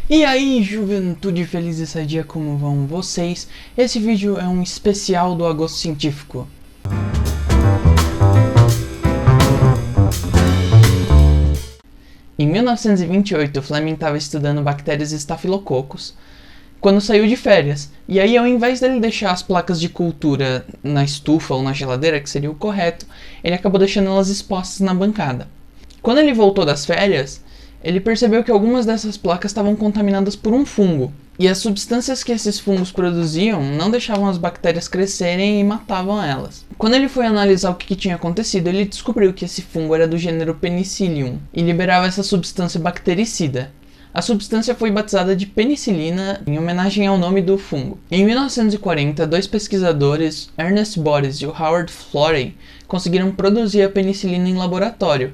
E aí, juventude feliz e sadia, como vão vocês? Esse vídeo é um especial do Agosto Científico. Em 1928, Fleming estava estudando bactérias estafilococos quando saiu de férias. E aí, ao invés dele deixar as placas de cultura na estufa ou na geladeira, que seria o correto, ele acabou deixando elas expostas na bancada. Quando ele voltou das férias, ele percebeu que algumas dessas placas estavam contaminadas por um fungo. E as substâncias que esses fungos produziam não deixavam as bactérias crescerem e matavam elas. Quando ele foi analisar o que tinha acontecido, ele descobriu que esse fungo era do gênero Penicillium e liberava essa substância bactericida. A substância foi batizada de penicilina em homenagem ao nome do fungo. Em 1940, dois pesquisadores, Ernest Boris e o Howard Florey, conseguiram produzir a penicilina em laboratório.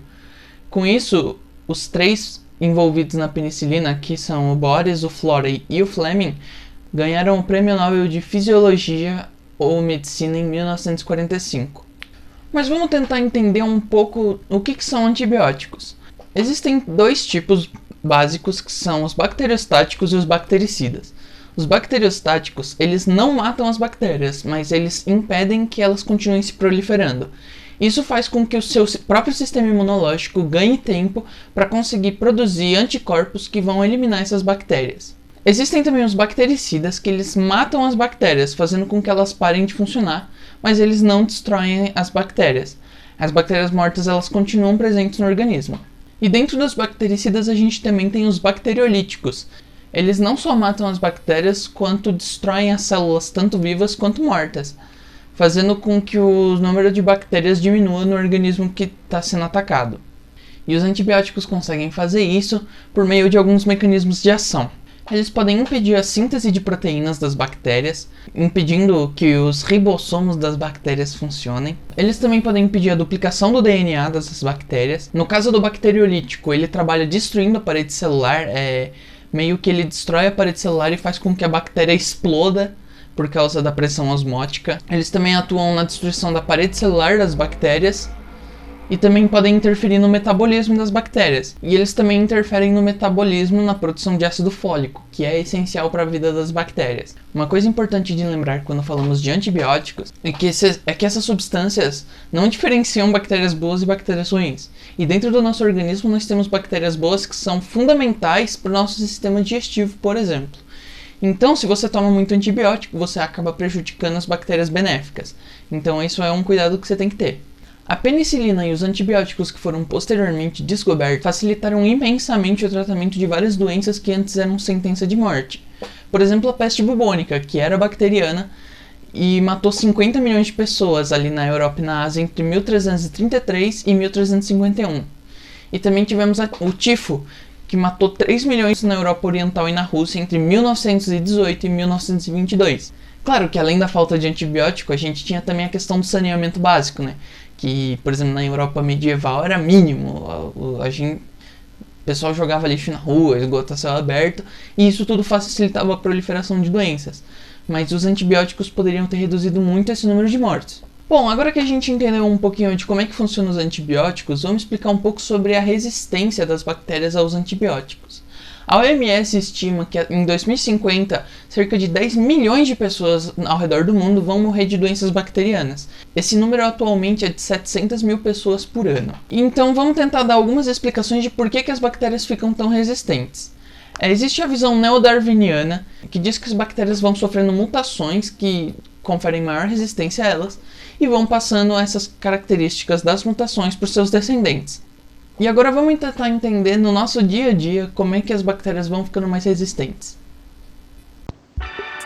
Com isso, os três envolvidos na penicilina, que são o Boris, o Florey e o Fleming, ganharam o Prêmio Nobel de Fisiologia ou Medicina em 1945. Mas vamos tentar entender um pouco o que são antibióticos. Existem dois tipos básicos, que são os bacteriostáticos e os bactericidas. Os bacteriostáticos, eles não matam as bactérias, mas eles impedem que elas continuem se proliferando. Isso faz com que o seu próprio sistema imunológico ganhe tempo para conseguir produzir anticorpos que vão eliminar essas bactérias. Existem também os bactericidas, que eles matam as bactérias, fazendo com que elas parem de funcionar, mas eles não destroem as bactérias. As bactérias mortas, elas continuam presentes no organismo. E dentro dos bactericidas a gente também tem os bacteriolíticos. Eles não só matam as bactérias, quanto destroem as células tanto vivas quanto mortas, fazendo com que o número de bactérias diminua no organismo que está sendo atacado. E os antibióticos conseguem fazer isso por meio de alguns mecanismos de ação. Eles podem impedir a síntese de proteínas das bactérias, impedindo que os ribossomos das bactérias funcionem. Eles também podem impedir a duplicação do DNA dessas bactérias. No caso do bacteriolítico, ele trabalha destruindo a parede celular, meio que ele destrói a parede celular e faz com que a bactéria exploda por causa da pressão osmótica. Eles também atuam na destruição da parede celular das bactérias e também podem interferir no metabolismo das bactérias. E eles também interferem no metabolismo na produção de ácido fólico, que é essencial para a vida das bactérias. Uma coisa importante de lembrar quando falamos de antibióticos é que essas substâncias não diferenciam bactérias boas e bactérias ruins. E dentro do nosso organismo nós temos bactérias boas que são fundamentais para o nosso sistema digestivo, por exemplo. Então, se você toma muito antibiótico, você acaba prejudicando as bactérias benéficas. Então, isso é um cuidado que você tem que ter. A penicilina e os antibióticos que foram posteriormente descobertos facilitaram imensamente o tratamento de várias doenças que antes eram sentença de morte. Por exemplo, a peste bubônica, que era bacteriana e matou 50 milhões de pessoas ali na Europa e na Ásia entre 1333 e 1351. E também tivemos o tifo, que matou 3 milhões na Europa Oriental e na Rússia entre 1918 e 1922. Claro que além da falta de antibiótico, a gente tinha também a questão do saneamento básico, né? Que, por exemplo, na Europa medieval era mínimo. O pessoal jogava lixo na rua, esgoto a céu aberto, e isso tudo facilitava a proliferação de doenças. Mas os antibióticos poderiam ter reduzido muito esse número de mortes. Bom, agora que a gente entendeu um pouquinho de como é que funcionam os antibióticos, vamos explicar um pouco sobre a resistência das bactérias aos antibióticos. A OMS estima que em 2050, cerca de 10 milhões de pessoas ao redor do mundo vão morrer de doenças bacterianas. Esse número atualmente é de 700 mil pessoas por ano. Então vamos tentar dar algumas explicações de por que as bactérias ficam tão resistentes. Existe a visão neodarwiniana, que diz que as bactérias vão sofrendo mutações que conferem maior resistência a elas e vão passando essas características das mutações para os seus descendentes. E agora vamos tentar entender no nosso dia a dia como é que as bactérias vão ficando mais resistentes.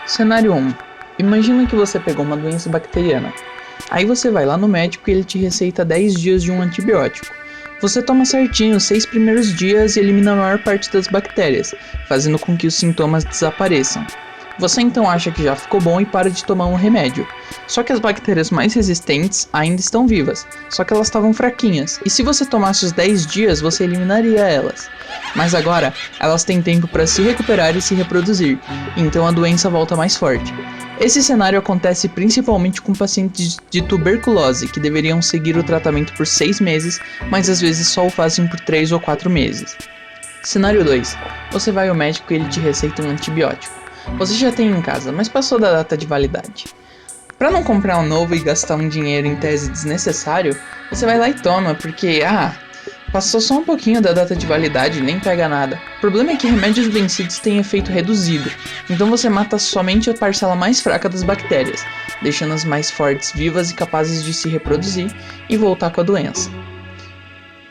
Cenário 1. Imagina que você pegou uma doença bacteriana. Aí você vai lá no médico e ele te receita 10 dias de um antibiótico. Você toma certinho os 6 primeiros dias e elimina a maior parte das bactérias, fazendo com que os sintomas desapareçam. Você então acha que já ficou bom e para de tomar um remédio. Só que as bactérias mais resistentes ainda estão vivas, só que elas estavam fraquinhas, e se você tomasse os 10 dias, você eliminaria elas. Mas agora, elas têm tempo para se recuperar e se reproduzir, então a doença volta mais forte. Esse cenário acontece principalmente com pacientes de tuberculose, que deveriam seguir o tratamento por 6 meses, mas às vezes só o fazem por 3 ou 4 meses. Cenário 2. Você vai ao médico e ele te receita um antibiótico. Você já tem em casa, mas passou da data de validade. Para não comprar um novo e gastar um dinheiro em tese desnecessário, você vai lá e toma, porque, passou só um pouquinho da data de validade, nem pega nada. O problema é que remédios vencidos têm efeito reduzido, então você mata somente a parcela mais fraca das bactérias, deixando as mais fortes vivas e capazes de se reproduzir e voltar com a doença.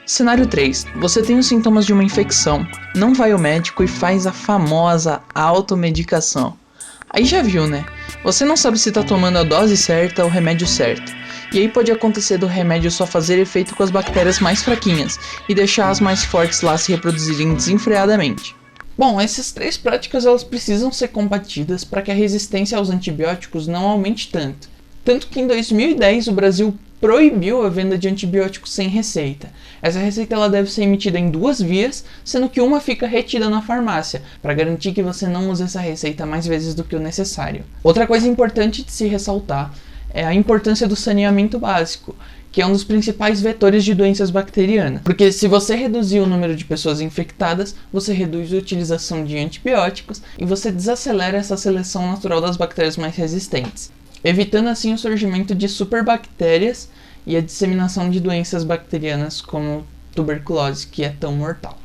Cenário 3. Você tem os sintomas de uma infecção, não vai ao médico e faz a famosa automedicação. Aí já viu, né? Você não sabe se tá tomando a dose certa ou o remédio certo. E aí pode acontecer do remédio só fazer efeito com as bactérias mais fraquinhas e deixar as mais fortes lá se reproduzirem desenfreadamente. Bom, essas três práticas elas precisam ser combatidas para que a resistência aos antibióticos não aumente tanto. Tanto que em 2010 o Brasil proibiu a venda de antibióticos sem receita. Essa receita ela deve ser emitida em 2 vias, sendo que uma fica retida na farmácia, para garantir que você não use essa receita mais vezes do que o necessário. Outra coisa importante de se ressaltar é a importância do saneamento básico, que é um dos principais vetores de doenças bacterianas. Porque se você reduzir o número de pessoas infectadas, você reduz a utilização de antibióticos e você desacelera essa seleção natural das bactérias mais resistentes, evitando assim o surgimento de superbactérias e a disseminação de doenças bacterianas como tuberculose, que é tão mortal.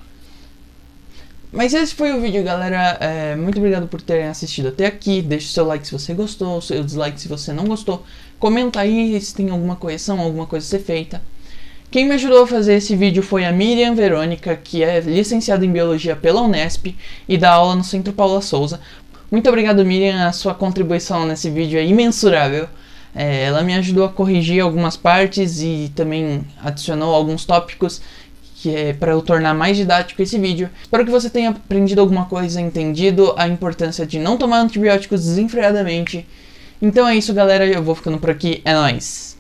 Mas esse foi o vídeo, galera. Muito obrigado por terem assistido até aqui. Deixe o seu like se você gostou, o seu dislike se você não gostou. Comenta aí se tem alguma correção, alguma coisa a ser feita. Quem me ajudou a fazer esse vídeo foi a Miriam Verônica, que é licenciada em Biologia pela Unesp e dá aula no Centro Paula Souza. Muito obrigado, Miriam, a sua contribuição nesse vídeo é imensurável. Ela me ajudou a corrigir algumas partes e também adicionou alguns tópicos que é para eu tornar mais didático esse vídeo. Espero que você tenha aprendido alguma coisa, entendido a importância de não tomar antibióticos desenfreadamente. Então é isso, galera, eu vou ficando por aqui, é nóis!